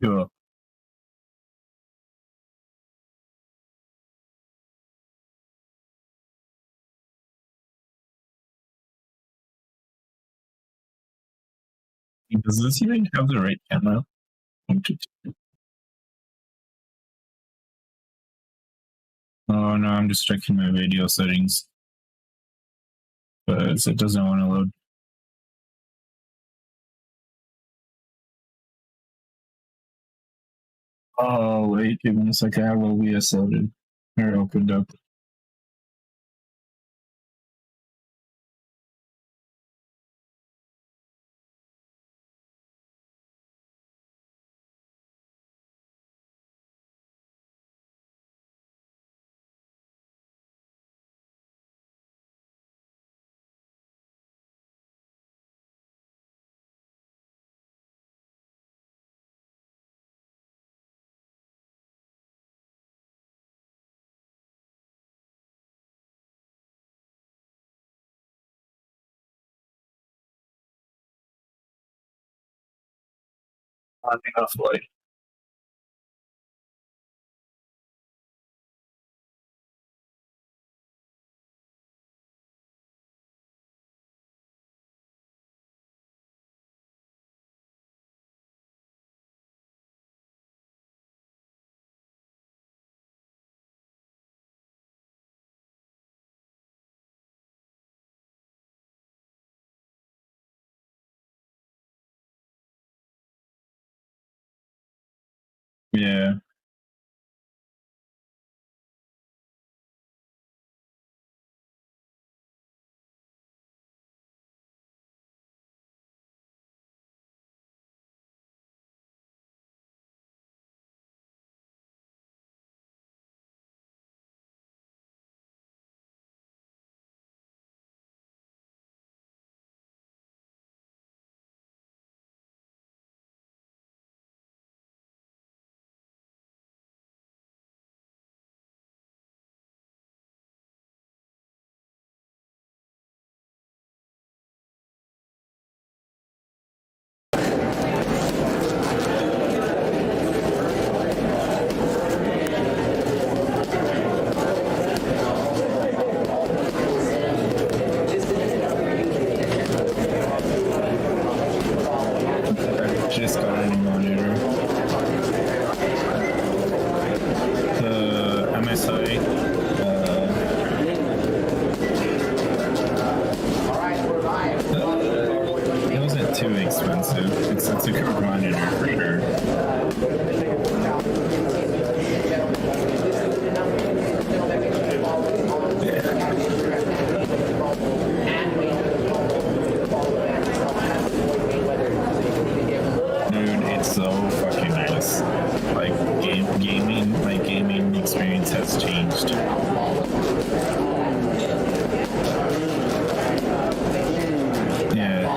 Cool. Does this even have the right camera? Oh no, I'm just checking my video settings. But it doesn't want to load. Oh wait, give me a second. I have OBS loaded or opened up. On enough light. Yeah. Just got a new monitor. The MSI. It wasn't too expensive. It's a good monitor for sure. So fucking nice. Like my gaming experience has changed. Yeah.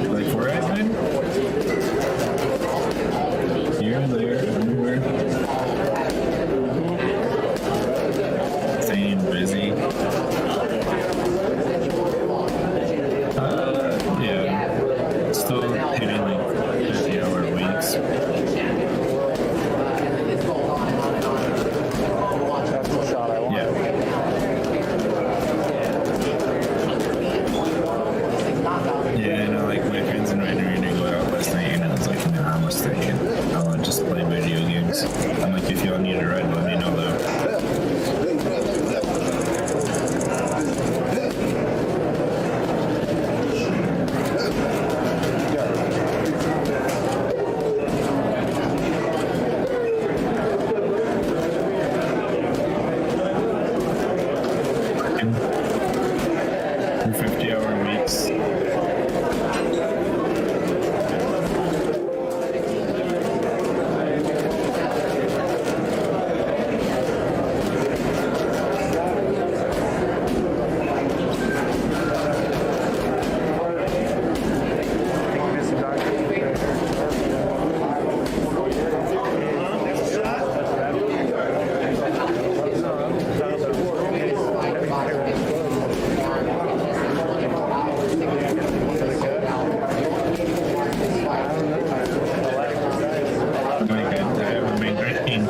Like where I've been? Here, there, everywhere. Busy. Yeah. Still hitting like 50-hour weeks. Yeah. Yeah, no, like my friends invited me to go out last night and I was like, nah, I'm staying. I want to just play video games. I'm like, if y'all need a ride, let me know though.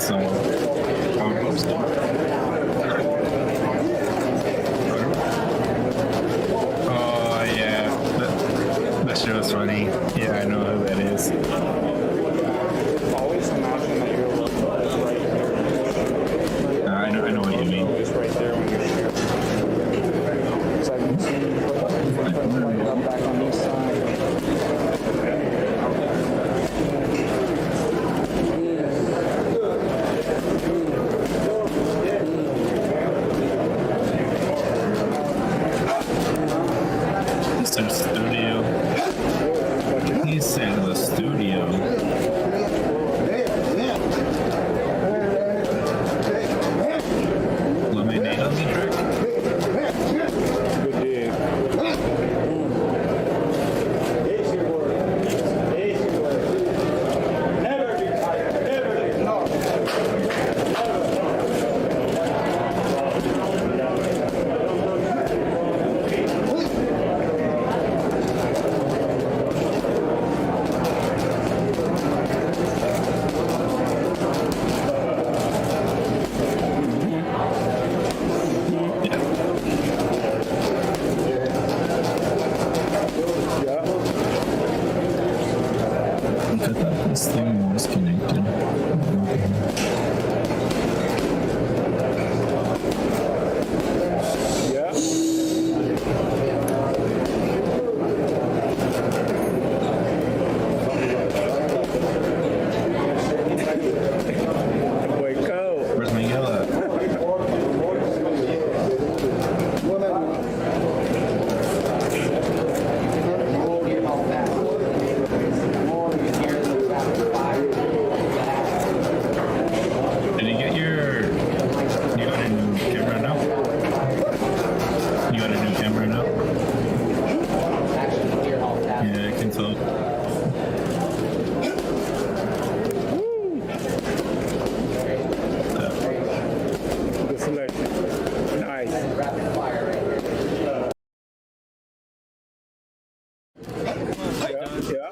So, how it goes. Oh, yeah. That shit was funny. Yeah, I know who that is. Always imagine that your logo is right there. I know what you mean. It's right there when you're shooting. Because I've been seeing you put it up back on this side. Mr. Studio. He said the studio. Lemonade on the track. Good dig. I thought this thing was connected. Where's Miguel at? Did you get your... You got a new camera now? You got a new camera now? Yeah, I can tell. Good selection. Nice.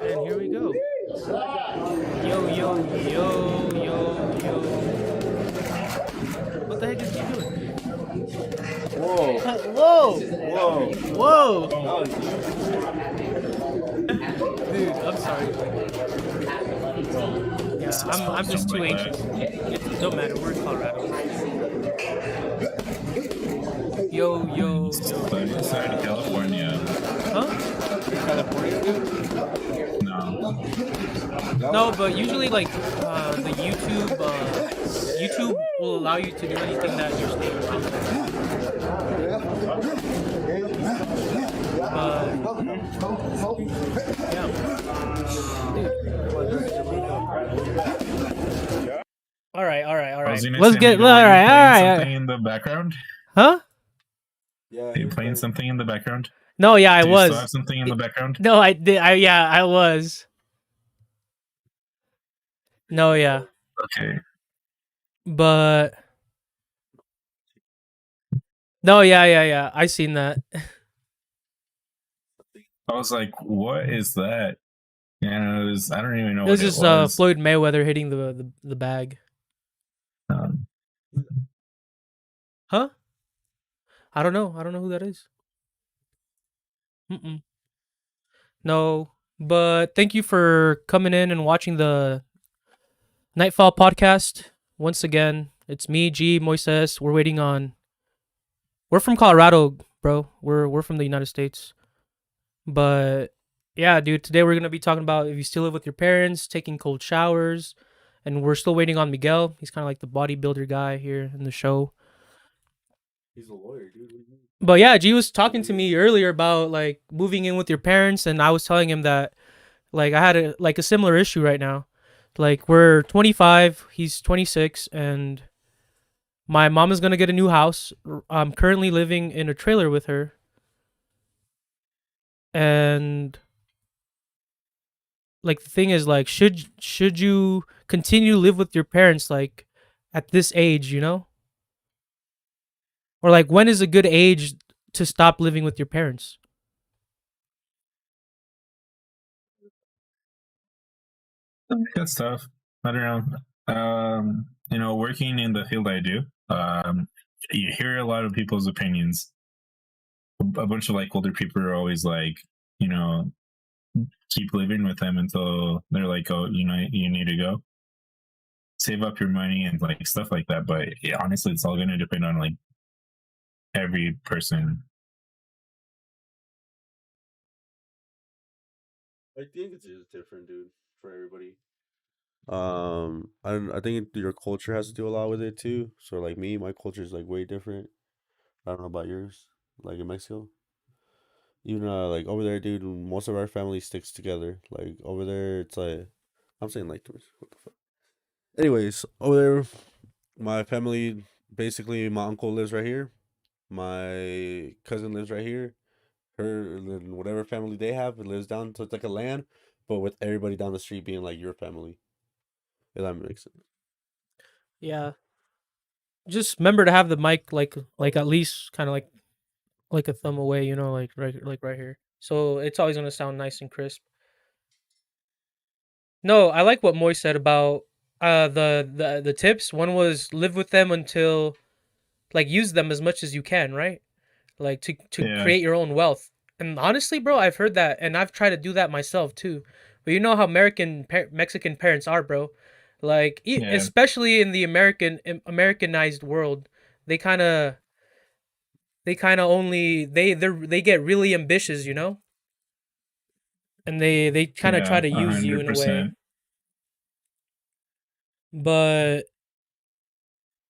And here we go. Yo, yo, yo, yo, yo. What the heck is he doing? Whoa. Whoa! Whoa. Whoa! Dude, I'm sorry. Yeah, I'm just too anxious. It don't matter, we're in Colorado. Yo, yo, yo. But inside of California. Huh? California? No. No, but usually like the YouTube will allow you to do anything that you're staying around. Yeah. All right. Let's get all right. Something in the background? Huh? Are you playing something in the background? No, yeah, I Do you was. still have something in the background? No, I did. I was. No, yeah. Okay. But no, yeah. I seen that. I was like, what is that? And it was, I don't even know It was what just it was. Floyd Mayweather hitting the bag. Huh? I don't know who that is. Mm-mm. No, but thank you for coming in and watching the Nightfall podcast. Once again, it's me, G, Moises. We're from Colorado, bro. We're from the United States. But yeah, dude, today we're gonna be talking about if you still live with your parents, taking cold showers, and we're still waiting on Miguel. He's kind of like the bodybuilder guy here in the show. He's a lawyer, dude. But yeah, G was talking to me earlier about like moving in with your parents, and I was telling him that like I had a similar issue right now. Like we're 25, he's 26, and my mom is gonna get a new house. I'm currently living in a trailer with her, and like the thing is like should you continue to live with your parents like at this age, you know? Or like when is a good age to stop living with your parents? That's tough. I don't know. working in the field I do, you hear a lot of people's opinions. A bunch of like older people are always like, you know, keep living with them until they're like, oh, you know, you need to go. Save up your money and like stuff like that. But yeah, honestly, it's all going to depend on like every person. I think it's just different, dude, for everybody. I think your culture has to do a lot with it too. So like me, my culture is like way different. I don't know about yours, like in Mexico. Even like over there, dude, most of our family sticks together. Like over there, it's like I'm saying like what the fuck. Anyways, over there, my family basically my uncle lives right here, my cousin lives right here, her whatever family they have it lives down. So it's like a land, but with everybody down the street being like your family. If that makes sense. Yeah. Just remember to have the mic like at least kind of like a thumb away, you know, like right here. So it's always gonna sound nice and crisp. No, I like what Moy said about the tips. One was live with them until like use them as much as you can, right? Like to Yeah. create your own wealth. And honestly, bro, I've heard that and I've tried to do that myself too. But you know how Mexican parents are, bro. Like Yeah. especially in the Americanized world, they kind of only they get really ambitious, you know? And they kind of Yeah, try to use you in a way. 100%. But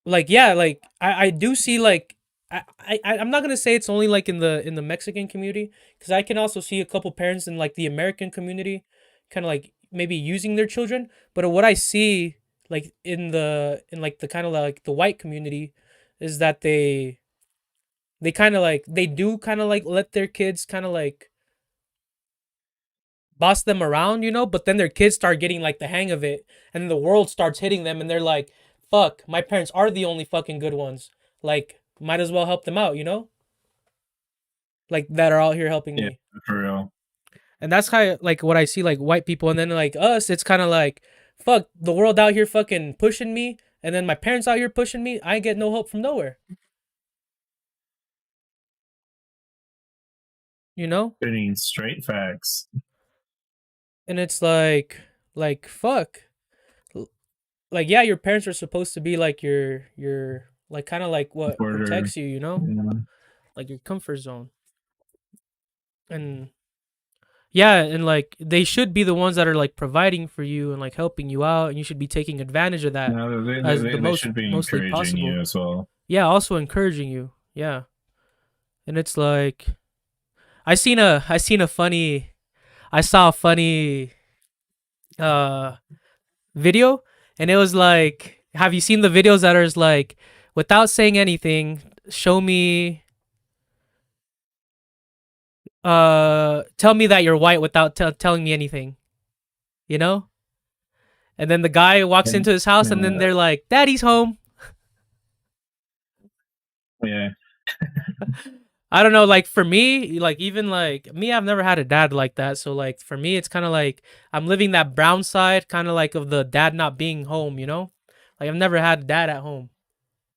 like yeah, like I do see like I'm not gonna say it's only like in the Mexican community, because I can also see a couple parents in like the American community kind of like maybe using their children. But what I see like in like the kind of like the white community is that they kind of like they do kind of like let their kids kind of like boss them around, you know, but then their kids start getting like the hang of it and then the world starts hitting them and they're like, fuck, my parents are the only fucking good ones. Like, might as well help them out, you know? Like that are out here helping Yeah, me. for real. And that's kind of like what I see like white people, and then like us, it's kind of like, fuck, the world out here fucking pushing me, and then my parents out here pushing me. I get no help from nowhere. You know? Spitting straight facts. And it's like fuck. Like yeah, your parents are supposed to be like your like kind of like what Border. protects you, you know? Yeah. Like your comfort zone. And yeah, and like they should be the ones that are like providing for you and like helping you out, and you should be taking advantage of that No, as they should be mostly encouraging possible. you as well. Yeah, also encouraging you. Yeah. And it's like I saw a funny video, and it was like, have you seen the videos that are like, without saying anything, show me tell me that you're white without telling me anything, you know? And then the guy walks into his house and then they're like, daddy's home. Yeah. I don't know, like for me, like even like me, I've never had a dad like that. So like for me, it's kind of like I'm living that brown side, kind of like of the dad not being home, you know? Like I've never had a dad at home,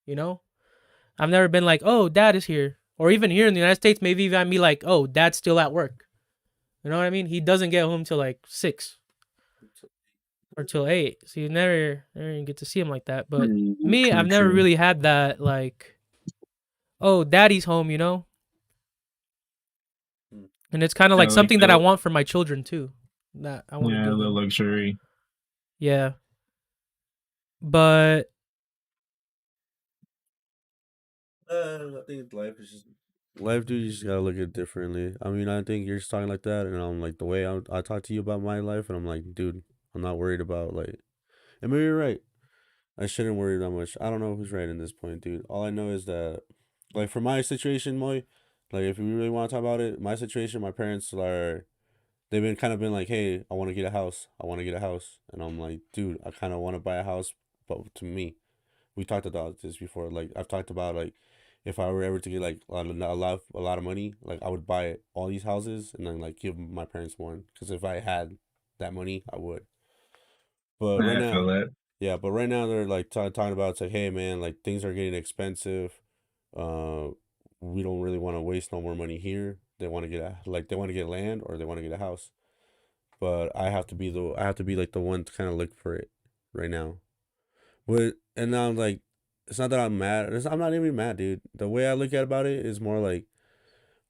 you know? I've never been like, oh, dad is here. Or even here in the United States, maybe even be like, oh, dad's still at work. You know what I mean? He doesn't get home till like 6 or till 8. So you never get to see him like that. But me, I've never really had that like, oh, daddy's home, you know? And it's kind of like something that I want for my children too. That I want to give the them. luxury. Yeah. But I think life is just life, dude. You just gotta look at it differently. I mean, I think you're just talking like that, and I'm like the way I talk to you about my life, and I'm like, dude, I'm not worried about like. And maybe you're right. I shouldn't worry that much. I don't know who's right in this point, dude. All I know is that, like, for my situation, Moy, like, if you really want to talk about it, my situation, my parents are, they've been kind of been like, hey, I want to get a house. I want to get a house. And I'm like, dude, I kind of want to buy a house, but to me, we talked about this before. Like, I've talked about, like, if I were ever to get, like, a lot of money, like, I would buy all these houses and then, like, give my parents one. Because if I had that money, I would. But right I feel now, that. Yeah, but right now they're like talking about it's like, hey man, like things are getting expensive. Uh, we don't really want to waste no more money here. They want to get they want to get land or they want to get a house. But I have to be like the one to kind of look for it right now. But and now I'm like, it's not that I'm mad. I'm not even mad, dude. The way I look at about it is more like,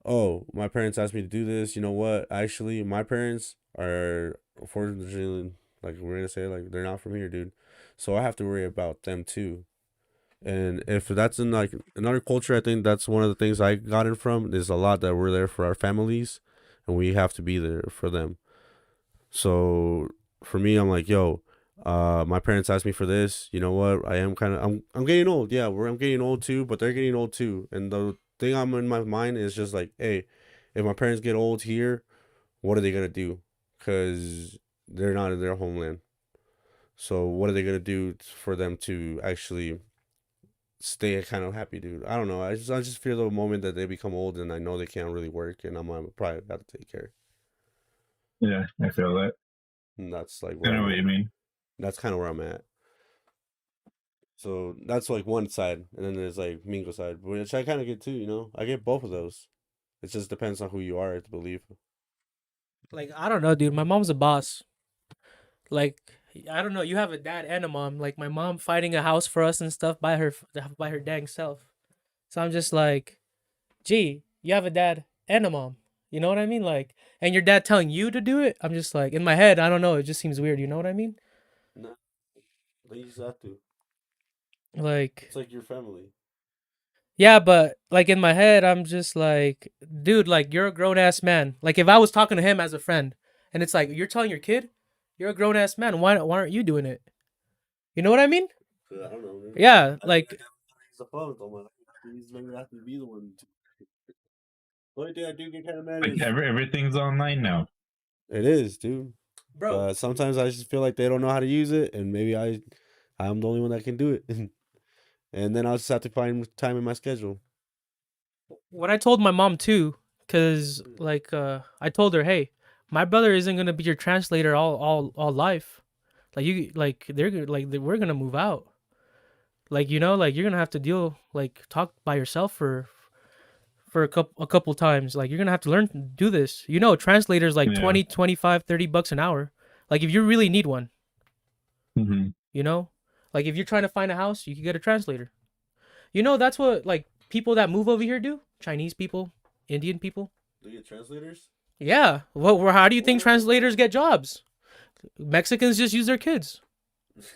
oh, my parents asked me to do this. You know what? Actually, my parents are unfortunately, like we're gonna say, like they're not from here, dude. So I have to worry about them too. And if that's in like another culture, I think that's one of the things I got it from. There's a lot that we're there for our families, and we have to be there for them. So for me, I'm like, yo, my parents asked me for this. You know what? I'm getting old. Yeah, I'm getting old too, but they're getting old too. And the thing I'm in my mind is just like, hey, if my parents get old here, what are they gonna do? Cause they're not in their homeland. So what are they gonna do for them to actually stay kind of happy, dude? I don't know. I just feel the moment that they become old and I know they can't really work, and I'm probably got to take care. Yeah, I feel that. And that's like I where know what you mean. that's kind of where I'm at. So that's like one side, and then there's like Mingo side, which I kind of get too. You know, I get both of those. It just depends on who you are, to believe. Like, I don't know, dude. My mom's a boss. Like, I don't know. You have a dad and a mom. Like, my mom fighting a house for us and stuff by her dang self. So I'm just like, gee, you have a dad and a mom. You know what I mean? Like, and your dad telling you to do it. I'm just like, in my head, I don't know. It just seems weird. You know what I mean? No, you just have to. Like, It's like your family. yeah, but like in my head, I'm just like, dude, like you're a grown ass man. Like if I was talking to him as a friend, and it's like you're telling your kid, you're a grown ass man. Why aren't you doing it? You know what I mean? I don't know. Man. Yeah, like He's a father, he's maybe have to be the one. The only thing I do get kind of mad Like is everything's online now. it is, dude. bro. But sometimes I just feel like they don't know how to use it, and maybe I'm the only one that can do it. And then I'll just have to find time in my schedule. What I told my mom too, cause like I told her, hey, my brother isn't gonna be your translator all life. Like we're gonna move out. Like you know, like you're gonna have to talk by yourself for a couple times. Like you're gonna have to learn to do this. You know, translators like Yeah. 20, 25, $30 an hour. Like if you really need one, Mm-hmm. you know, like if you're trying to find a house, you can get a translator. You know, that's what like people that move over here do. Chinese people, Indian people. Do you get translators? Yeah. How do you think translators get jobs? Mexicans just use their kids.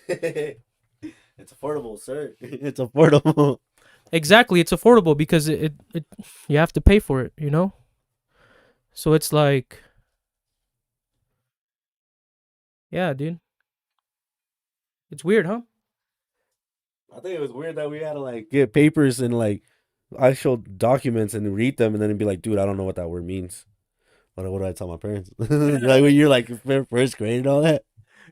It's affordable, sir. It's affordable. Exactly, it's affordable because it you have to pay for it, you know? So it's like yeah, dude. It's weird, huh? I think it was weird that we had to like get papers and like actual documents and read them and then be like, dude, I don't know what that word means. What do I tell my parents? Like when you're like first grade and all that.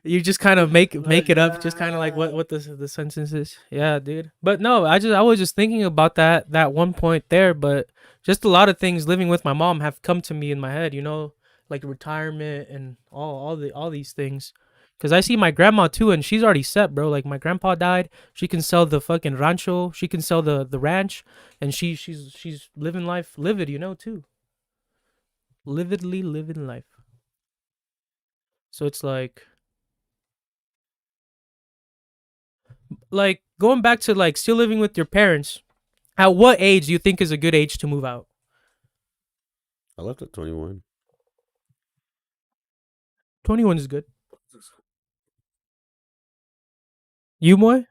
You just kind of make it up, just kind of like what the sentence is. Yeah, dude. But no, I was just thinking about that one point there, but just a lot of things living with my mom have come to me in my head, you know, like retirement and all these things. Cause I see my grandma too, and she's already set, bro. Like my grandpa died, she can sell the fucking rancho, she can sell the ranch, and she's living life livid, you know, too. Lividly living life. So it's like going back to like still living with your parents. At what age do you think is a good age to move out? I left at 21. 21 is good. You, Moy?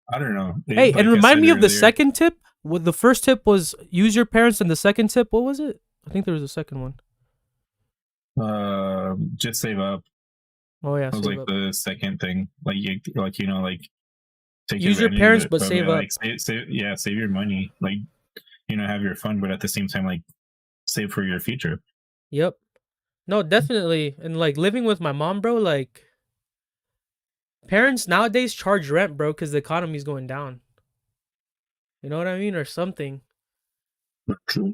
I don't know. Hey, Like and I remind said me of the earlier, second tip. What the first tip was use your parents, and the second tip, what was it? I think there was a second one. just save up. Oh yeah, That was save like up. the second thing. Like you know, like take Use your advantage of parents, it, but save up. Like save your money. Like you know, have your fun, but at the same time, like save for your future. Yep. No, definitely. And like living with my mom, bro, like parents nowadays charge rent, bro, because the economy's going down. You know what I mean? Or something. True.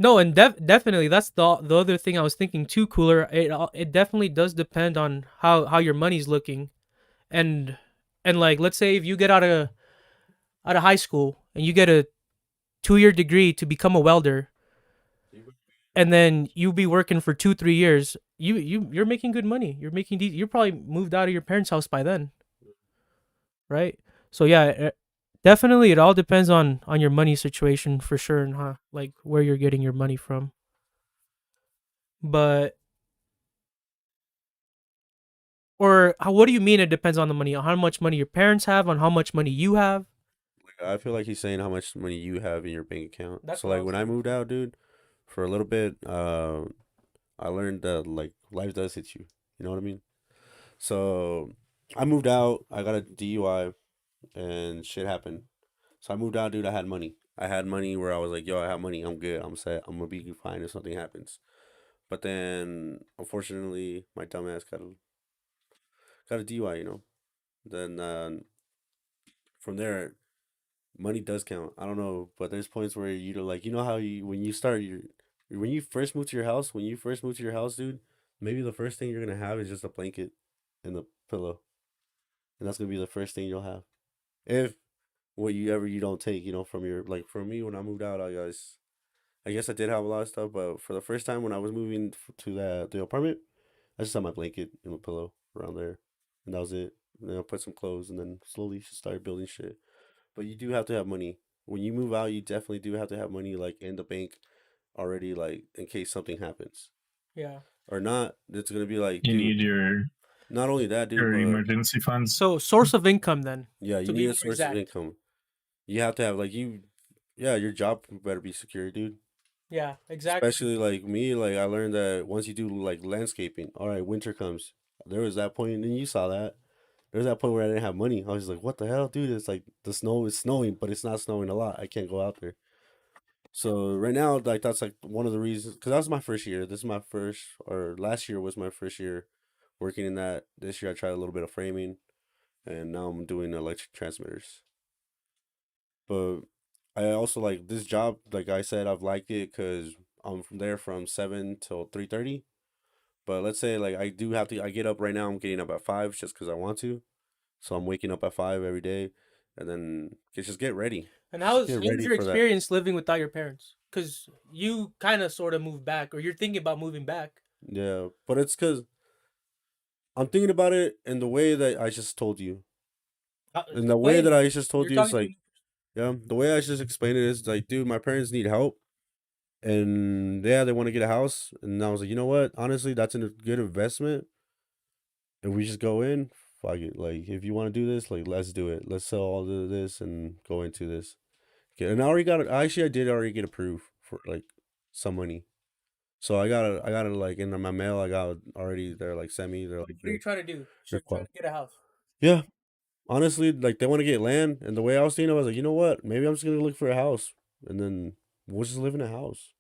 No, and definitely that's the other thing I was thinking too, Cooler. It definitely does depend on how your money's looking, and like let's say if you get out of high school and you get a 2-year degree to become a welder, and then you be working for 2-3 years, you're making good money. You're making you're probably moved out of your parents' house by then, right? So yeah, definitely it all depends on your money situation for sure, and like where you're getting your money from. But what do you mean it depends on the money? On how much money your parents have, on how much money you have? I feel like he's saying how much money you have in your bank account. That's so what I like was when I thinking. moved out, dude, for a little bit, I learned that like life does hit you. You know what I mean? So I moved out. I got a DUI, and shit happened. So I moved out, dude. I had money. I had money where I was like, yo, I have money. I'm good. I'm set. I'm gonna be fine if something happens. But then, unfortunately, my dumbass got a DUI. You know. Then from there, money does count. I don't know, but there's points where you like, you know how you when you start your when you first move to your house, dude, maybe the first thing you're gonna have is just a blanket and the pillow, and that's gonna be the first thing you'll have. If what you don't take, from your like for me when I moved out, I guess I did have a lot of stuff, but for the first time when I was moving to the apartment, I just had my blanket and my pillow around there, and that was it. And then I put some clothes, and then slowly just started building shit. But you do have to have money when you move out. You definitely do have to have money like in the bank already, like in case something happens Yeah. or not. It's gonna be like, You dude. need your Not only that, dude, but emergency funds. So source of income then. yeah, to you be need more a source exact. of income. You have to have yeah, your job better be secure, dude. Yeah, exactly. Especially like me, like I learned that once you do like landscaping, all right, winter comes. There was that point, and you saw that. There was that point where I didn't have money. I was like, what the hell, dude? It's like the snow is snowing, but it's not snowing a lot. I can't go out there. So right now, like that's like one of the reasons, because that was my first year. This is my first, or last year was my first year working in that. This year I tried a little bit of framing, and now I'm doing electric transmitters. But I also like this job. Like I said, I've liked it because I'm from there from 7 till 3:30. But let's say like I do have to. I get up right now. I'm getting up at 5 just because I want to. So I'm waking up at 5 every day, and then just get ready. And Just how's get ready your for that. experience living without your parents? Because you kind of sort of moved back, or you're thinking about moving back. Yeah, but it's because I'm thinking about it in the way that I just told you. In the way that I just told you is like, yeah, the way I just explained it is like, dude, my parents need help. And yeah, they want to get a house. And I was like, you know what? Honestly, that's a good investment. And we just go in, fuck it. Like, if you want to do this, like, let's do it. Let's sell all of this and go into this. Okay, and I already got it. Actually, I did already get approved for like some money. So I got it like in my mail. I got already. They're like sent me. They're like, What are you trying to do? You're Trying to get a house. yeah. Honestly, like they want to get land, and the way I was thinking, I was like, you know what? Maybe I'm just gonna look for a house, and then we'll just live in a house,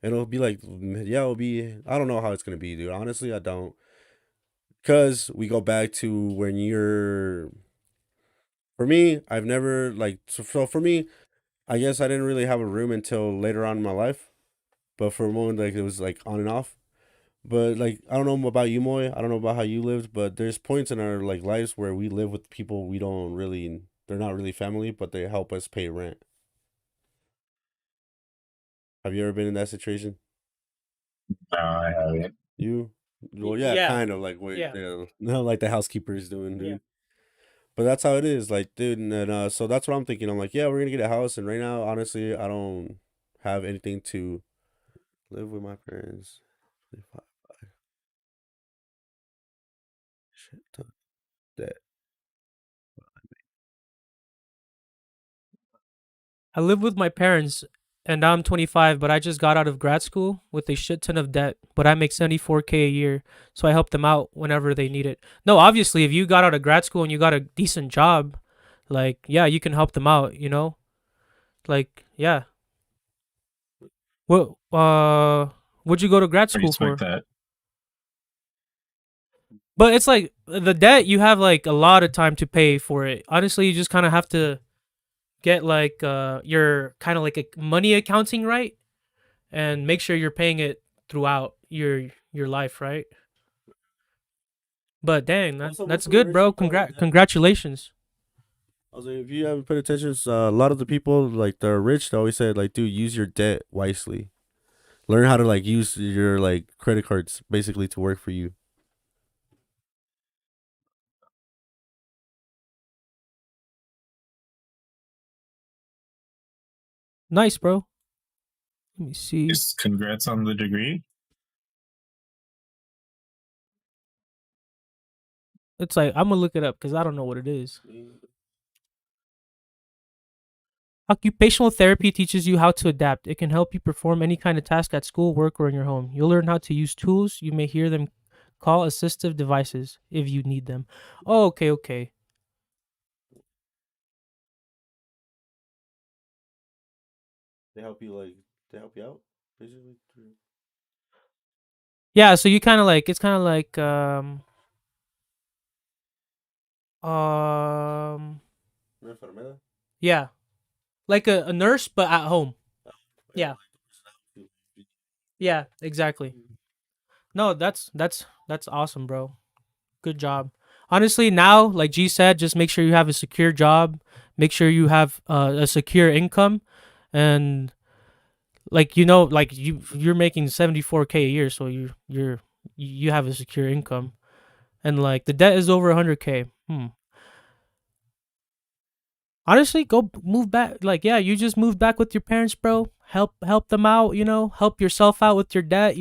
and it'll be like, yeah, it'll be. I don't know how it's gonna be, dude. Honestly, I don't, cause we go back to when you're. For me, I've never like so for me, I guess I didn't really have a room until later on in my life, but for a moment, like it was like on and off. But like I don't know about you, Moy. I don't know about how you lived, but there's points in our like lives where we live with people we don't really. They're not really family, but they help us pay rent. Have you ever been in that situation? No, I haven't. You? Well, yeah, Yeah. kind of like what, Yeah. not like the housekeeper is doing, dude. Yeah. But that's how it is, like, dude. And so that's what I'm thinking. I'm like, yeah, we're gonna get a house, and right now, honestly, I don't have anything to live with my parents. Shit ton debt. I live with my parents, and now I'm 25, but I just got out of grad school with a shit ton of debt, but I make 74K a year, so I help them out whenever they need it. No, obviously, if you got out of grad school and you got a decent job, like, yeah, you can help them out, you know? Like, yeah. What, what'd you go to grad I school for? expect that. But it's like, the debt, you have, like, a lot of time to pay for it. Honestly, you just kind of have to get, like, your kind of like a money accounting right. and make sure you're paying it throughout your life, right? But dang, Also, that's most good, rich bro. people have debt. Congratulations. I was like, if you haven't paid attention, a lot of the people like they're rich. They always say like, dude, use your debt wisely. Learn how to like use your like credit cards basically to work for you. Nice, bro. Let me see. Just congrats on the degree. It's like I'm gonna look it up because I don't know what it is. Occupational therapy teaches you how to adapt. It can help you perform any kind of task at school, work, or in your home. You'll learn how to use tools. You may hear them call assistive devices if you need them. Oh, okay. They help you out basically. Yeah, so you kind of like, it's kind of like yeah, like a nurse but at home. Yeah. Yeah, exactly. No, that's awesome, bro. Good job. Honestly, now, like G said, just make sure you have a secure job. Make sure you have a secure income, and like like you're making 74K a year, so you have a secure income, and like the debt is over 100K. Honestly, go move back. Like, yeah, you just moved back with your parents, bro. Help them out, help yourself out with your debt,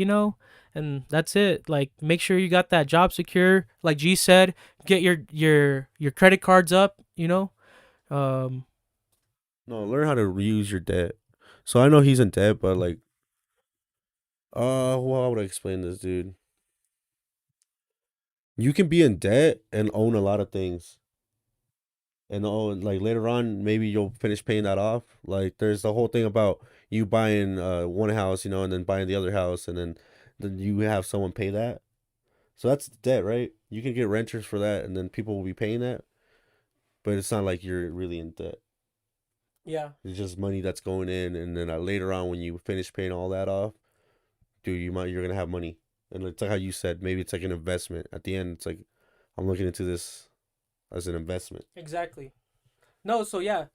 and that's it. Like, make sure you got that job secure. Like G said, get your credit cards up, No, learn how to reuse your debt. So I know he's in debt, but like, well, how would I explain this, dude? You can be in debt and own a lot of things. And like later on, maybe you'll finish paying that off. Like there's the whole thing about you buying one house, and then buying the other house, and then you have someone pay that. So that's debt, right? You can get renters for that, and then people will be paying that. But it's not like you're really in debt. Yeah. It's just money that's going in, and then later on, when you finish paying all that off, dude, you're gonna have money. And it's like how you said, maybe it's like an investment. At the end, it's like I'm looking into this as an investment. Exactly. No, so yeah,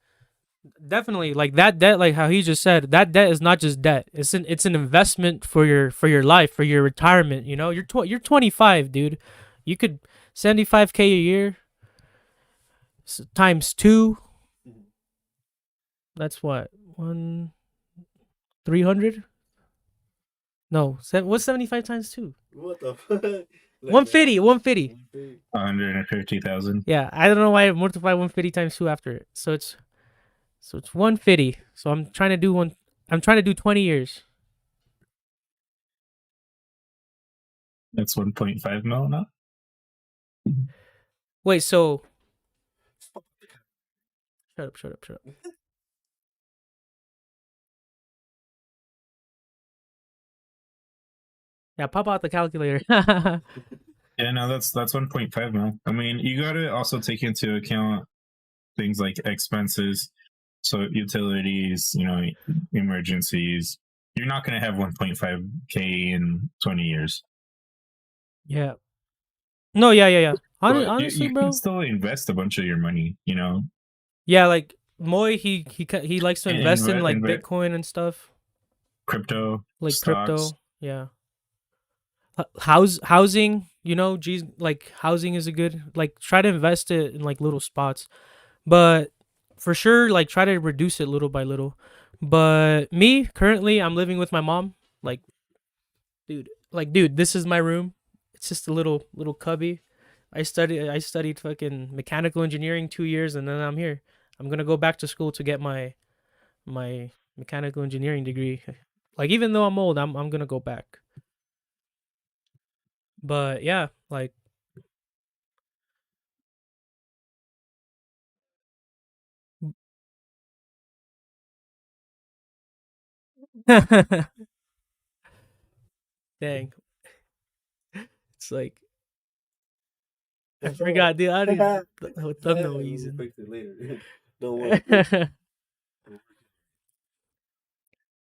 definitely like that debt, like how he just said, that debt is not just debt. It's an investment for your life, for your retirement. You're 25, dude. You could 75K a year times 2. That's what 300. No, what's 75 times 2? What the fuck? 150. 150,000. Yeah, I don't know why I multiply 150 times 2 after it. So it's 150. So I'm trying to do 20 years. That's 1.5 mil now. Wait, so shut up. Yeah, pop out the calculator. Yeah, no, that's 1.5 mil. I mean, you got to also take into account things like expenses, so utilities, emergencies. You're not going to have 1.5K in 20 years. Yeah. No, yeah. But Honestly, you bro. can still invest a bunch of your money, Yeah, like Moi, he likes to invest in like Bitcoin and stuff. Crypto, Like stocks. crypto, yeah. Housing, geez, like housing is a good, like try to invest it in like little spots, but for sure, like try to reduce it little by little. But me currently, I'm living with my mom. Like, dude, this is my room. It's just a little cubby. I studied fucking mechanical engineering 2 years, and then I'm here. I'm gonna go back to school to get my mechanical engineering degree. Like, even though I'm old, I'm gonna go back. But yeah, like dang. It's like I forgot, dude. I didn't the thumbnail We'll using. fix it later. Don't worry.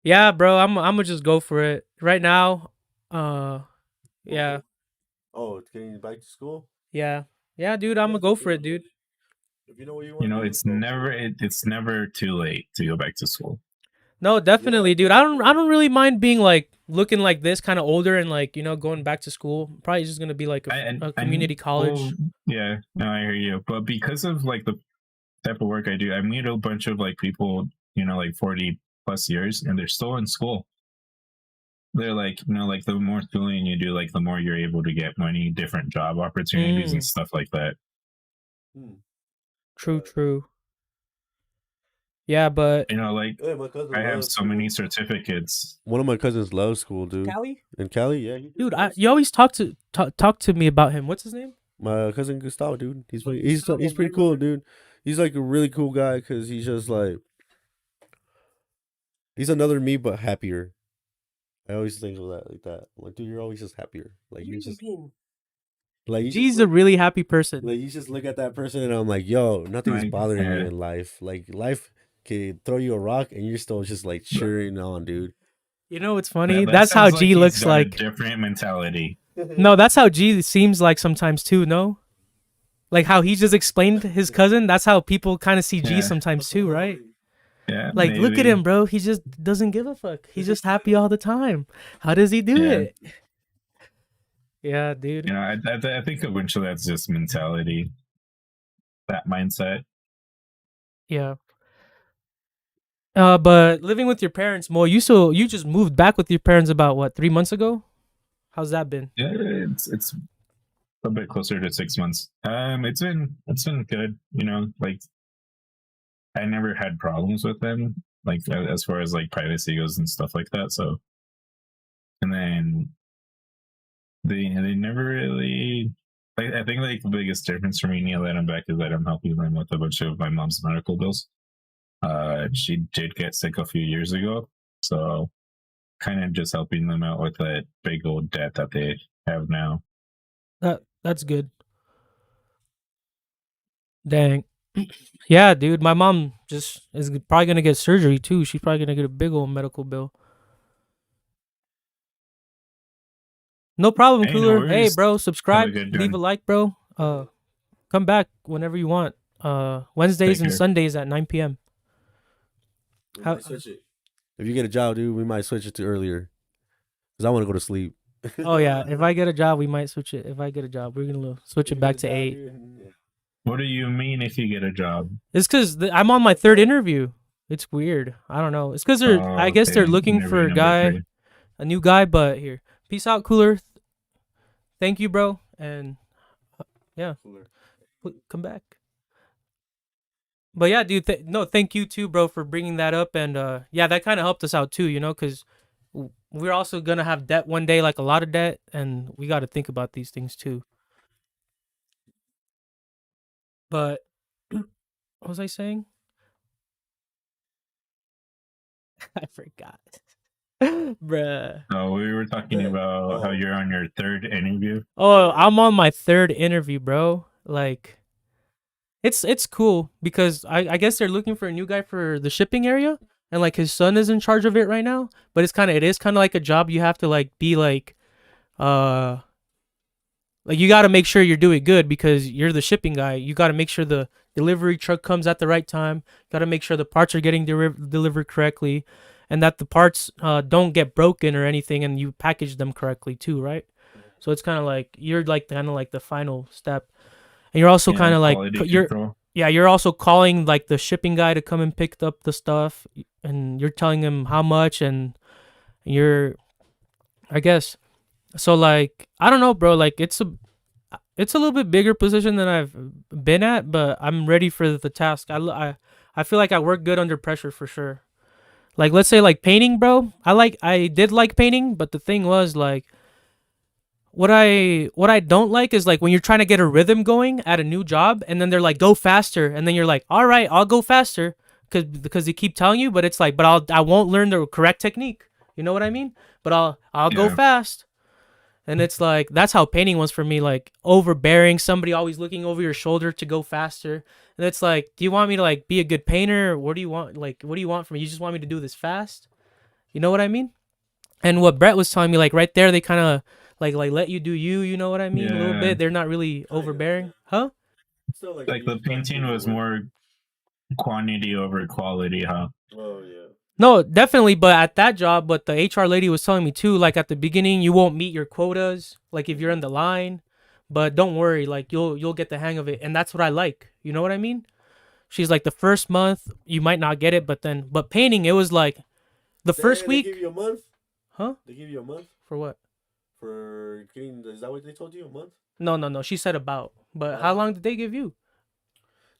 Yeah, bro. I'm gonna just go for it right now. Yeah, Oh, getting back to school. yeah, yeah, dude. I'm gonna go for it, dude. If you know what you You want, know, to do, it's go for never it. it's never too late to go back to school. No, definitely, dude. I don't really mind being like looking like this, kind of older, and like going back to school. Probably just gonna be like a community college. Well, yeah, no, I hear you. But because of like the type of work I do, I meet a bunch of like people, like 40 plus years, and they're still in school. They're like, like the more schooling you do, like the more you're able to get money, different job opportunities, and stuff like that. True, true. Yeah, but Like Hey, my cousin I have loves so many school. certificates. One of my cousins loves school, dude. Cali? In Cali, yeah. Dude, you always talk to me about him. What's his name? My cousin Gustavo, dude. He's pretty cool, dude. He's like a really cool guy because he's just like he's another me but happier. I always think of that like that. I'm like, dude, you're always just happier. Like you just like you G's just a really happy person. like you just look at that person and I'm like, yo, nothing's Like, bothering you yeah. in life. Like life can throw you a rock and you're still just like cheering on, dude. You know what's funny? That That's how sounds G he's looks got a like. different mentality. No, that's how G seems like sometimes too. No, like how he just explained his cousin. That's how people kind of see G Yeah. sometimes too, right? Yeah, Like, look at maybe. him, bro. He just doesn't give a fuck. He's just happy all the time. How does he do Yeah. it? Yeah, dude. I think eventually that's just mentality, that mindset. Yeah. But living with your parents, Mo, you just moved back with your parents about what, 3 months ago? How's that been? Yeah, it's a bit closer to 6 months. It's been good. Like I never had problems with them, like as far as like privacy goes and stuff like that. So, and then they never really. I think like the biggest difference for me now that I'm back is that I'm helping them with a bunch of my mom's medical bills. She did get sick a few years ago, so kind of just helping them out with that big old debt that they have now. That's good. Dang. Yeah, dude. My mom just is probably gonna get surgery too. She's probably gonna get a big old medical bill. No problem, Hey, no Cooler. Hey, worries. bro, subscribe, good leave a one. like, bro. Come back whenever you want. Wednesdays Take and care. Sundays at 9 p.m. We How- might switch it. If you get a job, dude, we might switch it to earlier. Because I want to go to sleep. Oh yeah, if I get a job, we might switch it. If I get a job, we're gonna switch it back to 8. What do you mean if you get a job? It's because I'm on my 3rd interview. It's weird. I don't know. It's because they're. Oh, I guess okay. they're looking for a Number guy, 3. a new guy. But here, peace out, Cooler. Thank you, bro. And yeah, come back. But yeah, dude. Thank you too, bro, for bringing that up. And yeah, that kind of helped us out too. Because we're also gonna have debt one day, like a lot of debt, and we got to think about these things too. But what was I saying? I forgot. Bruh. Oh, we were talking about how you're on your 3rd interview. Oh, I'm on my 3rd interview, bro. Like, it's cool because I guess they're looking for a new guy for the shipping area, and like his son is in charge of it right now. But it is kind of like a job you have to like be like you got to make sure you're doing good because you're the shipping guy. You got to make sure the delivery truck comes at the right time. Got to make sure the parts are getting delivered correctly, and that the parts don't get broken or anything, and you package them correctly too, right? So it's kind of like you're like kind of like the final step, and you're also kind of like you're also calling like the shipping guy to come and pick up the stuff, and you're telling him how much, and I guess. So like I don't know, bro. Like it's a little bit bigger position than I've been at, but I'm ready for the task. I feel like I work good under pressure for sure. Like let's say like painting, bro. I did like painting, but the thing was like what I don't like is like when you're trying to get a rhythm going at a new job, and then they're like go faster, and then you're like all right, I'll go faster because they keep telling you, but it's like I won't learn the correct technique. You know what I mean? But I'll go fast. And it's like, that's how painting was for me, like overbearing, somebody always looking over your shoulder to go faster. And it's like, do you want me to like be a good painter? Or what do you want? Like, what do you want from me? You just want me to do this fast? You know what I mean? And what Brett was telling me, like right there, they kind of like let you do you. You know what I mean? A little Yeah. bit. They're not really overbearing, huh? Still like Like the painting was more quantity over quality, huh? Oh yeah. No, definitely. But at that job, but the HR lady was telling me too, like at the beginning, you won't meet your quotas, like if you're in the line. But don't worry, like you'll get the hang of it, and that's what I like. You know what I mean? She's like the first month you might not get it, but painting it was like the first week. They give you a month. Huh? They give you a month For what? for getting. Is that what they told you? A month? No. She said about. But how long did they give you?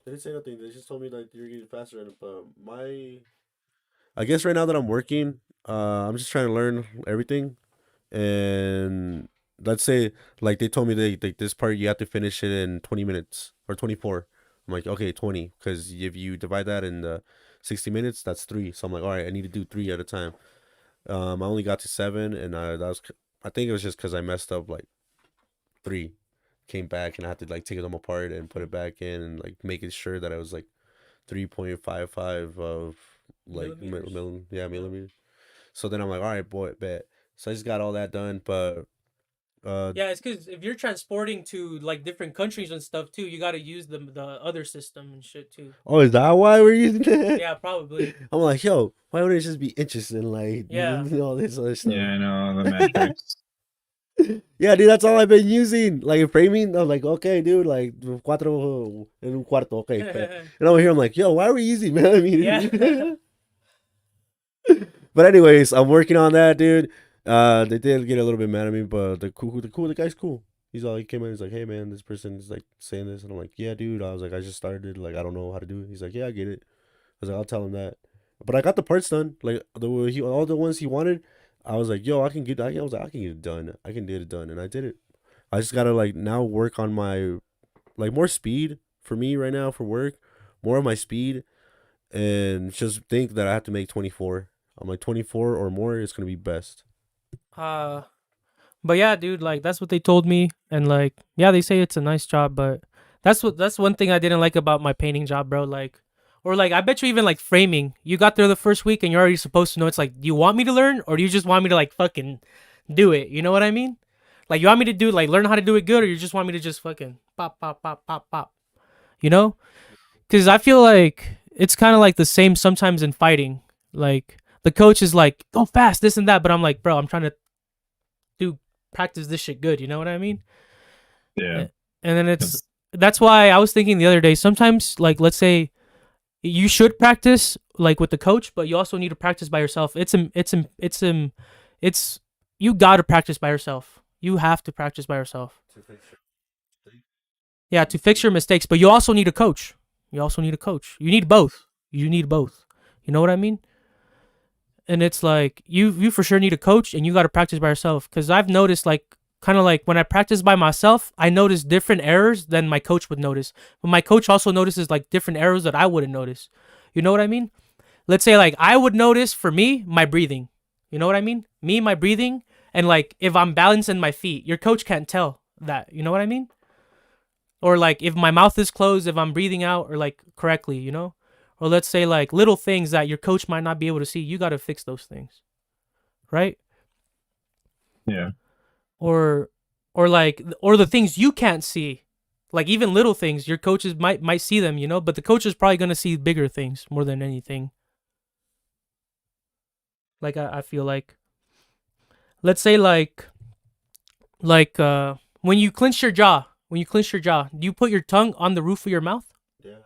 They didn't say nothing. They just told me that you're getting faster. And I guess right now that I'm working, I'm just trying to learn everything. And let's say, like they told me like this part you have to finish it in 20 minutes or 24. I'm like, okay, 20, because if you divide that in 60 minutes, that's 3. So I'm like, all right, I need to do 3 at a time. I only got to 7, and I think it was just because I messed up like 3. Came back and I had to like take them apart and put it back in and like making sure that I was like 3.55 of like millimeters. So then I'm like, all right, boy, bet. So I just got all that done, but Yeah, it's because if you're transporting to like different countries and stuff too, you got to use the other system and shit too. oh, is that why we're using that? Yeah, probably. I'm like, yo, why wouldn't it just be inches and like Yeah. all this other stuff? Yeah, I know the metrics. Yeah, dude, that's all I've been using. Like framing, I'm like, okay, dude, like 4 en un cuarto, okay. And over here, I'm like, yo, why are we using, man? I mean, Yeah. But anyways, I'm working on that, dude. They did get a little bit mad at me, but the guy's cool. He came in, he's like, hey man, this person is like saying this, and I'm like, yeah, dude. I was like, I just started, like, I don't know how to do it. He's like, yeah, I get it. I was like, I'll tell him that. But I got the parts done, like all the ones he wanted. I was like, yo, I can get it done. I can get it done, and I did it. I just gotta like now work on my like more speed for me right now for work, more of my speed, and just think that I have to make 24. I'm like 24 or more is gonna be best. But yeah, dude, like that's what they told me, and like yeah, they say it's a nice job, but that's one thing I didn't like about my painting job, bro. Like, or like I bet you even like framing, you got there the first week and you're already supposed to know. It's like, do you want me to learn or do you just want me to like fucking do it? You know what I mean? Like you want me to do like learn how to do it good, or you just want me to just fucking pop pop pop pop pop? You know? Because I feel like it's kind of like the same sometimes in fighting. Like the coach is like, go fast, this and that, but I'm like, bro, I'm trying to practice this shit good. You know what I mean? Yeah. And then that's why I was thinking the other day. Sometimes, like, let's say you should practice like with the coach, but you also need to practice by yourself. It's you gotta practice by yourself. You have to practice by yourself. Yeah, to fix your mistakes, but you also need a coach. You need both. You know what I mean? And it's like you for sure need a coach, and you got to practice by yourself. Because I've noticed, like, kind of like when I practice by myself, I notice different errors than my coach would notice. But my coach also notices like different errors that I wouldn't notice. You know what I mean? Let's say like I would notice for me my breathing. You know what I mean? My breathing, and like if I'm balancing my feet, your coach can't tell that. You know what I mean? Or like if my mouth is closed, if I'm breathing out or like correctly, you know? Or let's say like little things that your coach might not be able to see, you got to fix those things. Right? Yeah. Or the things you can't see. Like even little things, your coaches might see them, you know, but the coach is probably going to see bigger things more than anything. Like I feel like, let's say like when you clench your jaw, do you put your tongue on the roof of your mouth? Yeah.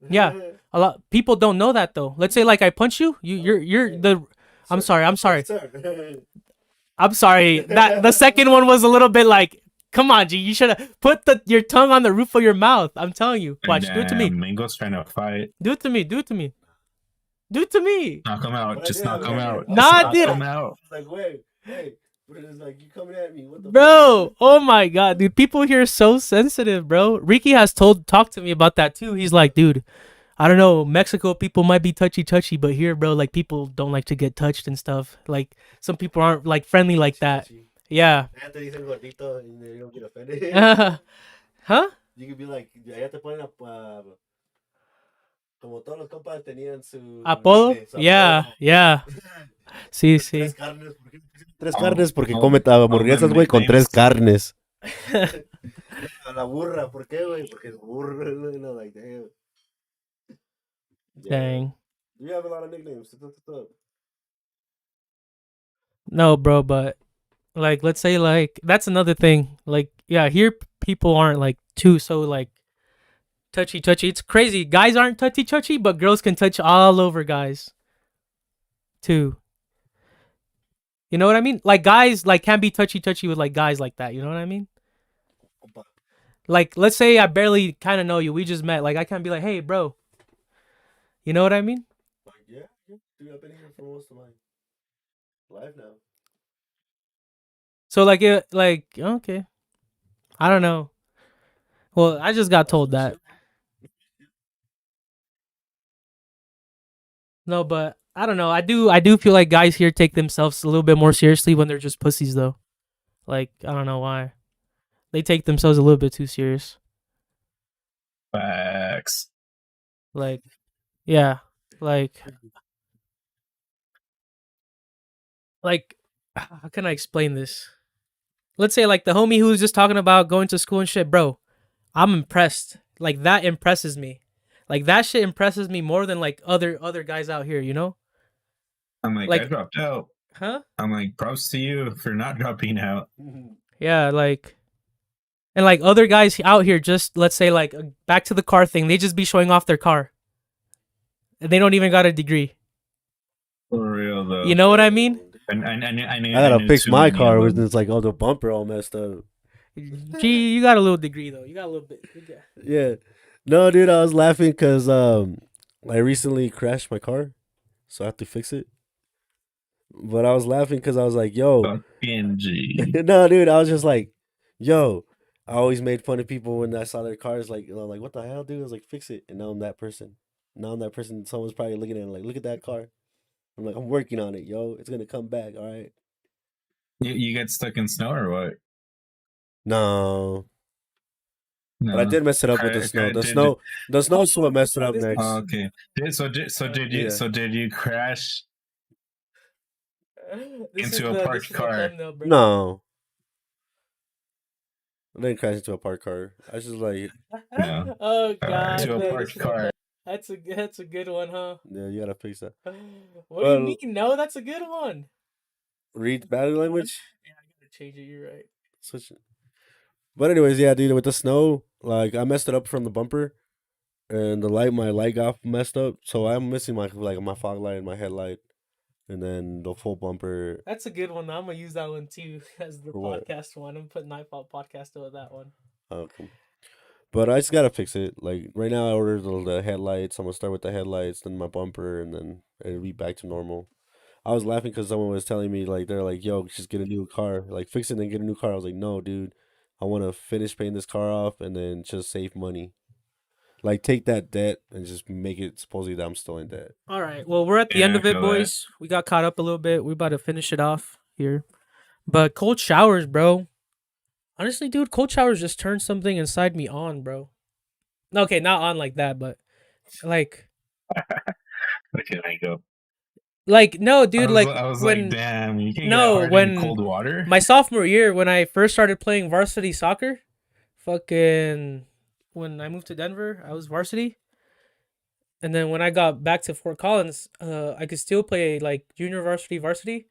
Yeah, a lot people don't know that though. Let's say like I punch you, you're the. I'm sorry. That the second one was a little bit like, come on, G, you should have put your tongue on the roof of your mouth. I'm telling you, watch, do it to me. Mingo's trying to fight. Do it to me. Knock him out. Just knock him out. Nah, dude. Knock him out. Like, wait, hey. It's like you coming at me, what the Bro, fuck? Oh my god, dude, people here are so sensitive, bro. Ricky has talked to me about that too. He's like, dude, I don't know, Mexico people might be touchy, but here, bro, like people don't like to get touched and stuff. Like some people aren't like friendly like that. Yeah. Anthony's a gordito and they don't get offended. Huh? You could be like, Como todos los compas tenían su Apodo? nickname, su Yeah, apodo. yeah. Sí, sí. Tres carnes, ¿por qué le pusieron tres Oh, carnes? Porque oh, come hamburguesas, them güey, con tres nicknames. carnes. A la burra, ¿por qué, güey? Porque es burra, you know, like, damn. Yeah. Dang. You have a lot of nicknames. No, bro, but like, let's say like that's another thing. Like, yeah, here people aren't like too so like touchy. It's crazy. Guys aren't touchy, but girls can touch all over guys too. You know what I mean? Like guys like can be touchy with like guys like that. You know what I mean? Like, let's say I barely kind of know you. We just met. Like, I can't be like, hey, bro. You know what I mean? Like, yeah, dude, I've been here for most of my life now. So like, okay. I don't know. Well, I just got told that. No, but I don't know. I do feel like guys here take themselves a little bit more seriously when they're just pussies, though. Like, I don't know why. They take themselves a little bit too serious. Facts. Like, yeah, like, how can I explain this? Let's say like the homie who's just talking about going to school and shit, bro. I'm impressed. Like that impresses me. Like that shit impresses me more than like other guys out here, you know? I'm like, Like- I dropped out. Huh? I'm like, props to you for not dropping out. Yeah, like, and like other guys out here, just let's say like back to the car thing, they just be showing off their car. And they don't even got a degree. For real though. You know what I mean? And I I gotta fix my car with it's like, oh, the bumper all messed up. Gee, you got a little degree though. You got a little bit. Yeah. No, dude, I was laughing because I recently crashed my car, so I have to fix it. But I was laughing because I was like, yo. Fucking G. No, dude, I was just like, yo. I always made fun of people when I saw their cars. Like, I'm like, what the hell, dude? I was like, fix it. And now I'm that person. Someone's probably looking at it like, look at that car. I'm like, I'm working on it, yo. It's gonna come back, all right? You get stuck in snow or what? No. No. But I did mess it up with the snow. The snow's what messed it up next. Oh, okay. Did you crash into a parked car? No. I didn't crash into a parked car. I was just like, No. Oh god. Into a parked car. That's a good one, huh? yeah, you gotta fix that. What do you mean? No, that's a good one. Read body language? Yeah, I gotta change it. You're right. Switch it. But anyways, yeah, dude, with the snow, like I messed it up from the bumper, and my light got messed up, so I'm missing my fog light and my headlight, and then the full bumper. That's a good one. I'm gonna use that one too as the For what? podcast one. I'm putting Nightfall podcast with that one. Okay. But I just gotta fix it. Like right now, I ordered the headlights. I'm gonna start with the headlights, then my bumper, and then it'll be back to normal. I was laughing because someone was telling me like they're like, "Yo, just get a new car. Like fix it and get a new car." I was like, "No, dude. I want to finish paying this car off and then just save money. Like take that debt and just make it supposedly that I'm still in debt." All right. Well, we're at the Yeah, end I of it, feel that. boys. We got caught up a little bit. We're about to finish it off here. But cold showers, bro. Honestly, dude, cold showers just turned something inside me on, bro. Okay, not on like that, but like, Okay, Mingo. like no, dude. I was when like, damn, you can no, get hard when in cold water. my sophomore year, when I first started playing varsity soccer, fucking when I moved to Denver, I was varsity. And then when I got back to Fort Collins, I could still play like junior varsity,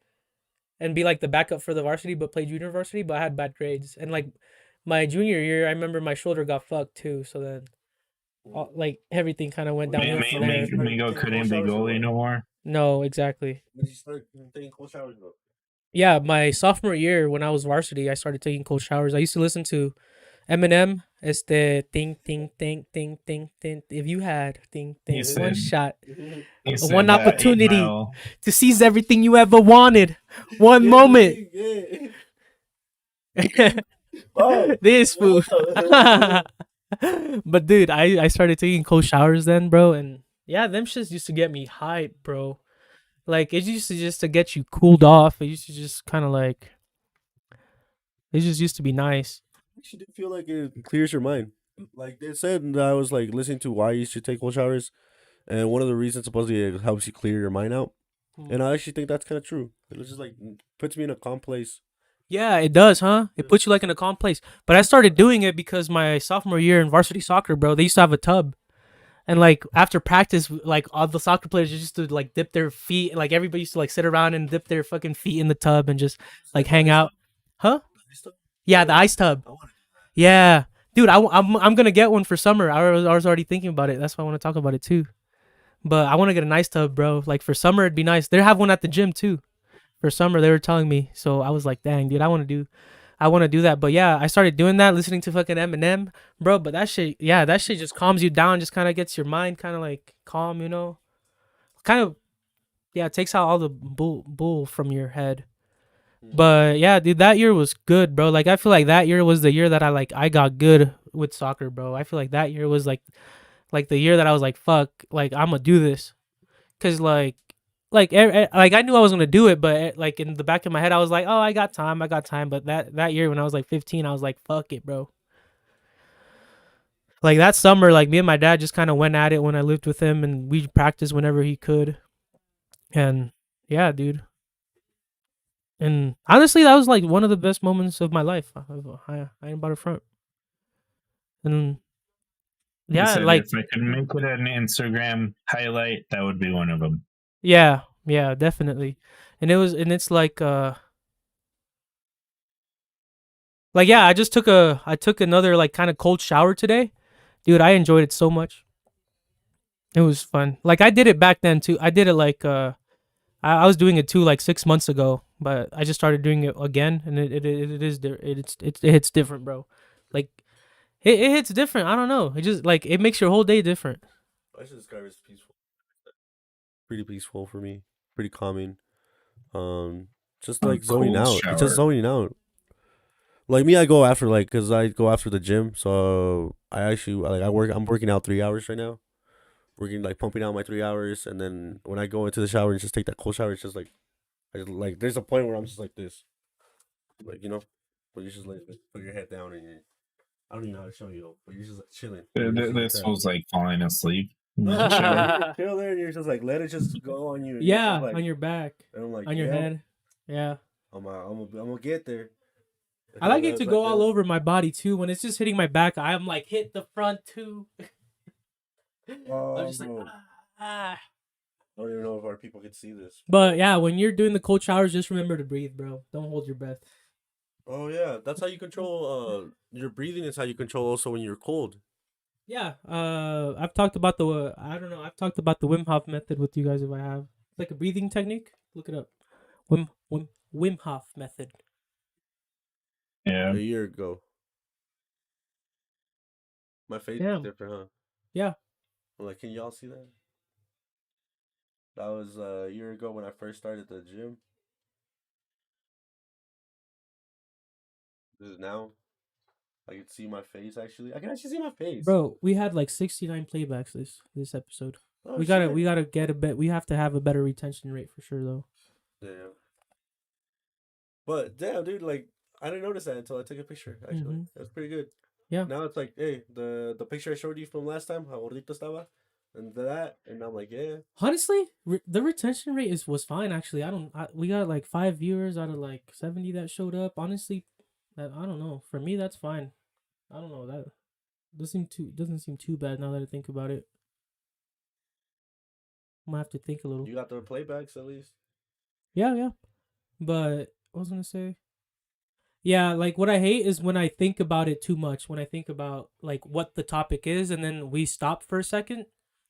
and be like the backup for the varsity, but play junior varsity. But I had bad grades, and like my junior year, I remember my shoulder got fucked too. So then, like everything kind of went downhill from there. Mingo couldn't be goalie no more. No, exactly. When you start taking cold showers, though. Yeah, my sophomore year when I was varsity, I started taking cold showers. I used to listen to Eminem. It's the ting ting ting ting ting ting. If you had ting ting He one said- shot, He said one that 8 opportunity. Mile. to seize everything you ever wanted, one moment. Oh. This fool. But dude, I started taking cold showers then, bro, and yeah, them shits used to get me hyped, bro. Like it used to just to get you cooled off. It used to just kind of like it just used to be nice. Actually, do feel like it clears your mind. Like they said that I was like listening to why you should take cold showers, and one of the reasons supposedly it helps you clear your mind out. Hmm. And I actually think that's kind of true. It was just like puts me in a calm place. Yeah, it does, huh? It puts you like in a calm place. But I started doing it because my sophomore year in varsity soccer, bro, they used to have a tub. And like after practice, like all the soccer players used to like dip their feet. Like everybody used to like sit around and dip their fucking feet in the tub and just like hang out. Huh? Yeah, the ice tub. Yeah. Dude, I'm going to get one for summer. I was already thinking about it. That's why I want to talk about it too. But I want to get a nice tub, bro. Like for summer, it'd be nice. They have one at the gym too. For summer, they were telling me. So I was like, dang, dude, I want to do that. But yeah, I started doing that, listening to fucking Eminem, bro. But that shit just calms you down, just kind of gets your mind kind of like calm, you know? Kind of, yeah, it takes out all the bull from your head. But yeah, dude, that year was good, bro. Like I feel like that year was the year that I got good with soccer, bro. I feel like that year was like the year that I was like, fuck, like I'm gonna do this. Cause like I knew I was gonna do it, but like in the back of my head, I was like, oh, I got time. But that year when I was like 15, I was like, fuck it, bro. Like that summer, like me and my dad just kind of went at it when I lived with him, and we practiced whenever he could. And yeah, dude. And honestly, that was like one of the best moments of my life. I ain't about to front. And You yeah, said like if I could make it an Instagram highlight, that would be one of them. yeah, definitely. And it's like yeah, I took another like kind of cold shower today. Dude, I enjoyed it so much. It was fun. Like I did it back then too. I did it like I was doing it too like 6 months ago, but I just started doing it again, and it hits different, bro. Like it hits different. I don't know. It just like it makes your whole day different. I should describe it as peaceful. Pretty peaceful for me. Pretty calming. Just like zoning cold out. It's just shower. zoning out. Like me, I go after cause I go after the gym. So I actually like I'm working out 3 hours right now. Working like pumping out my 3 hours, and then when I go into the shower and just take that cold shower, it's just like there's a point where I'm just like this, like but you're just like put your head down and I don't even know how to show you, but you're just like chilling. You're just like This that. was like falling asleep. No, Yeah. chill there, and you're just like let it just go on you. And you're Yeah, just like, on your back, and I'm like on your yeah, head. Yeah. I'm gonna get there. I like it to go all over my body too. When it's just hitting my back, I'm like hit the front too. I'm just like ah. I don't even know if our people could see this. But yeah, when you're doing the cold showers, just remember to breathe, bro. Don't hold your breath. Oh yeah, that's how you control. Your breathing is how you control also when you're cold. Yeah. I've talked about the I've talked about the Wim Hof method with you guys. If I have, it's like a breathing technique. Look it up. Wim Hof method. Yeah. A year ago. My face Damn. is different, huh? Yeah. I'm like, can y'all see that? That was a year ago when I first started the gym. This is now. I can see my face actually. I can actually see my face. Bro, we had like 69 playbacks this episode. Oh, we gotta get a bit. We have to have a better retention rate for sure though. Damn. But damn, dude, like I didn't notice that until I took a picture. Actually, that's pretty good. Yeah. Now it's like, hey, the picture I showed you from last time, how gordito estaba, and I'm like, yeah. Honestly, the retention rate was fine. Actually, we got like 5 viewers out of like 70 that showed up. Honestly, I don't know. For me, that's fine. I don't know, that doesn't seem too bad now that I think about it. I'm gonna have to think a little. You got the playbacks at least. Yeah. But what was I gonna say? Yeah, like what I hate is when I think about it too much. When I think about like what the topic is, and then we stop for a second.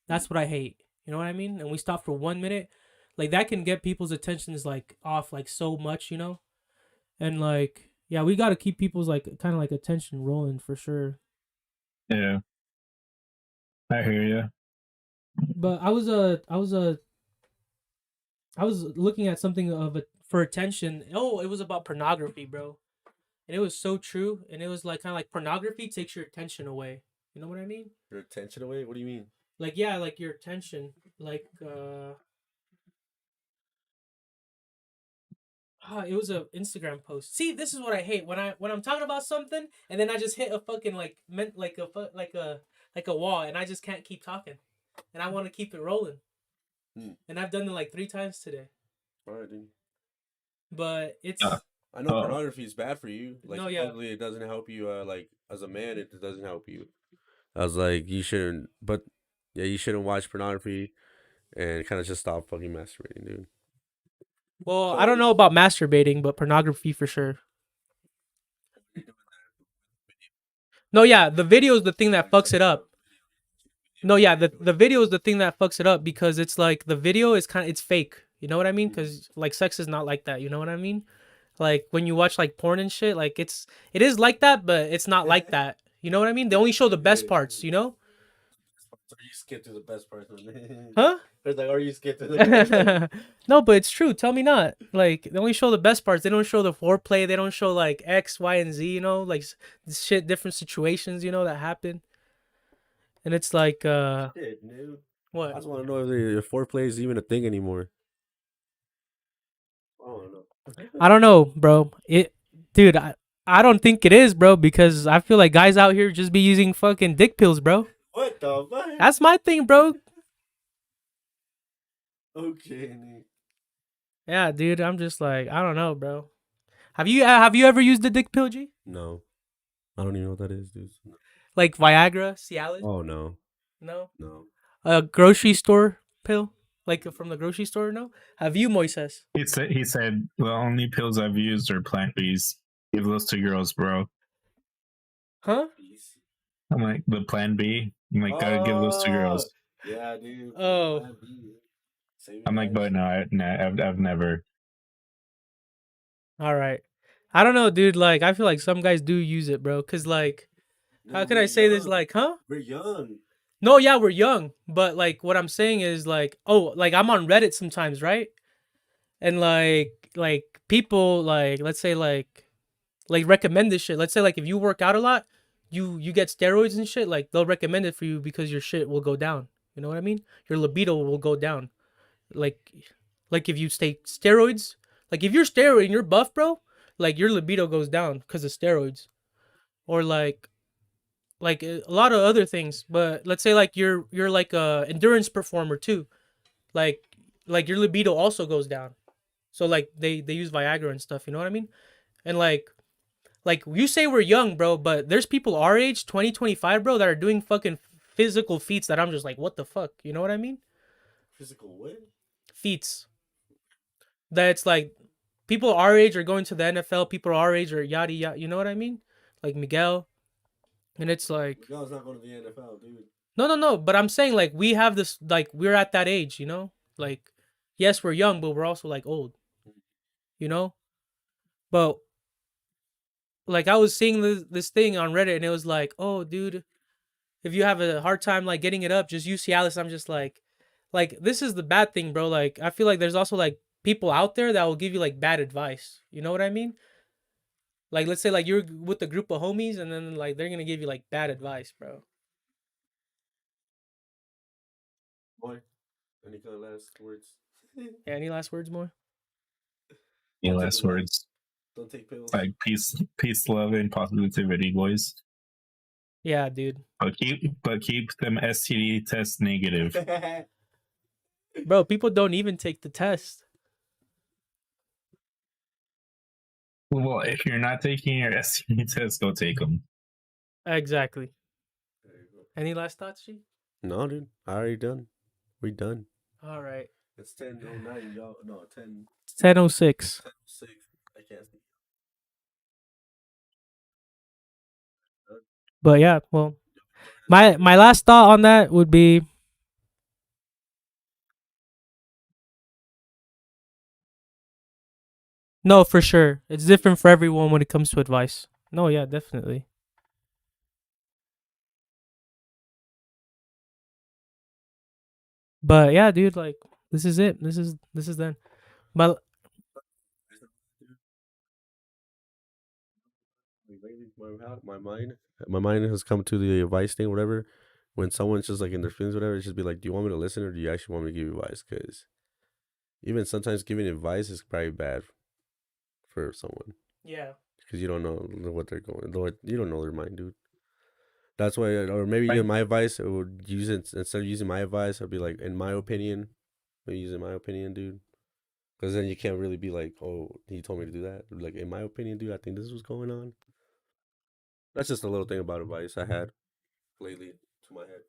That's what I hate. You know what I mean? And we stop for 1 minute. Like that can get people's attentions like off like so much, you know? And like yeah, we gotta keep people's like kind of like attention rolling for sure. Yeah. I hear you. But I was looking at something for attention. Oh, it was about pornography, bro. And it was so true. And it was like kind of like pornography takes your attention away. You know what I mean? Your attention away? What do you mean? Like yeah, like your attention. Like it was a Instagram post. See, this is what I hate when I'm talking about something and then I just hit a fucking like a wall and I just can't keep talking. and I want to keep it rolling. Hmm. And I've done it like 3 times today. All right, dude. But it's I know Oh. pornography is bad for you. Like, No, yeah. supposedly it doesn't help you. Like as a man, it doesn't help you. I was like, you shouldn't. But yeah, you shouldn't watch pornography and kind of just stop fucking masturbating, dude. well, I don't know about masturbating, but pornography for sure. No, yeah, the video is the thing that fucks it up. No, yeah, the video is the thing that fucks it up because it's like the video is it's fake. You know what I mean? Because like sex is not like that. You know what I mean? Like when you watch like porn and shit, like it is like that, but it's not like that. You know what I mean? They only show the best parts. You know? So you skip to the best part. Huh? It's like, or you skip to the best part. No, but it's true. Tell me not. Like they only show the best parts. They don't show the foreplay. They don't show like X, Y, and Z. You know, like shit, different situations. You know that happen. And it's like, Shit, dude. I what? just want to know if foreplay is even a thing anymore. I don't know. I don't know, bro. Dude, I don't think it is, bro, because I feel like guys out here just be using fucking dick pills, bro. What the fuck? That's my thing, bro. Okay, Nick. Yeah, dude. I'm just like, I don't know, bro. Have you ever used the dick pill, G? No. I don't even know what that is, dude. Like Viagra, Cialis? Oh, no. No. No. A grocery store pill, like from the grocery store? No. Have you, Moises? He said the only pills I've used are Plant Bs. Give those to girls, bro. Huh? I'm like the Plan B. I'm like gotta give those to girls. Yeah, dude. Oh. I'm like, but no, I've never. All right. I don't know, dude. Like, I feel like some guys do use it, bro. Cause like, how can I say this? Like, huh? We're young. No, yeah, we're young, but like what I'm saying is like, oh, like I'm on Reddit sometimes, right? And like people like let's say like recommend this shit. Let's say like if you work out a lot, you get steroids and shit, like they'll recommend it for you because your shit will go down. You know what I mean? Your libido will go down. Like if you take steroids, like if you're steroid and you're buff, bro, like your libido goes down because of steroids. Or like a lot of other things, but let's say like you're like a endurance performer too, like your libido also goes down. So like they use Viagra and stuff, you know what I mean? And like you say we're young, bro, but there's people our age, 20, 25, bro, that are doing fucking physical feats that I'm just like, what the fuck, you know what I mean? Physical what? Feats. That's like people our age are going to the NFL, people our age are yada yada, you know what I mean? Like Miguel. And it's like, Miguel's not going to the NFL, dude. No, but I'm saying like we have this, like we're at that age, you know? Like, yes, we're young, but we're also like old, you know? But like I was seeing this thing on Reddit and it was like, oh, dude, if you have a hard time like getting it up, just use Cialis. I'm just like this is the bad thing, bro. Like I feel like there's also like people out there that will give you like bad advice. You know what I mean? Like let's say like you're with a group of homies and then like they're gonna give you like bad advice, bro. Boy, any kind of last words? Yeah, any last words, more? Any Don't take last the words? Don't take pills. Like peace, love, and positivity, boys. Yeah, dude. But keep them STD test negative. Bro, people don't even take the test. Well, if you're not taking your STD test, go take them. Exactly. There you go. Any last thoughts, G? No, dude. I already done. We done. All right. It's 10:09, y'all. No, 10. It's 10:06. 10:06. I can't see. But yeah, well, my last thought on that would be no, for sure. It's different for everyone when it comes to advice. No, yeah, definitely. But yeah, dude, like this is it. This is then. But Lately, my mind has come to the advice thing, whatever. When someone's just like in their feelings, whatever, it's just be like, do you want me to listen or do you actually want me to give you advice? Because even sometimes giving advice is probably bad for someone yeah. because you don't know what they're going. You don't know their mind, dude. That's why, or maybe Right. even my advice, I would use it instead of using my advice. I'd be like, in my opinion, maybe using my opinion, dude. Because then you can't really be like, oh, he told me to do that. Like, in my opinion, dude, I think this is what's going on. That's just a little thing about advice I had lately to my head.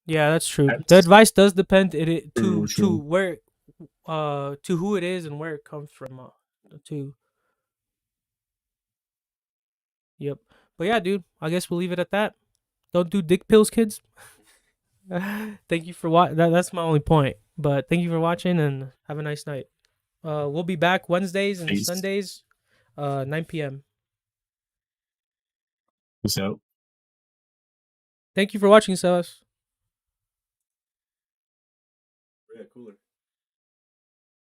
Yeah, that's true. The That's advice does depend true, to true. where to who it is and where it comes from. To Yep. But yeah, dude, I guess we'll leave it at that. Don't do dick pills, kids. Thank you for watching. That's my only point. But thank you for watching and have a nice night. We'll be back Wednesdays and Peace. Sundays, 9 p.m. Peace out. Thank you for watching, Silas. Yeah, cooler.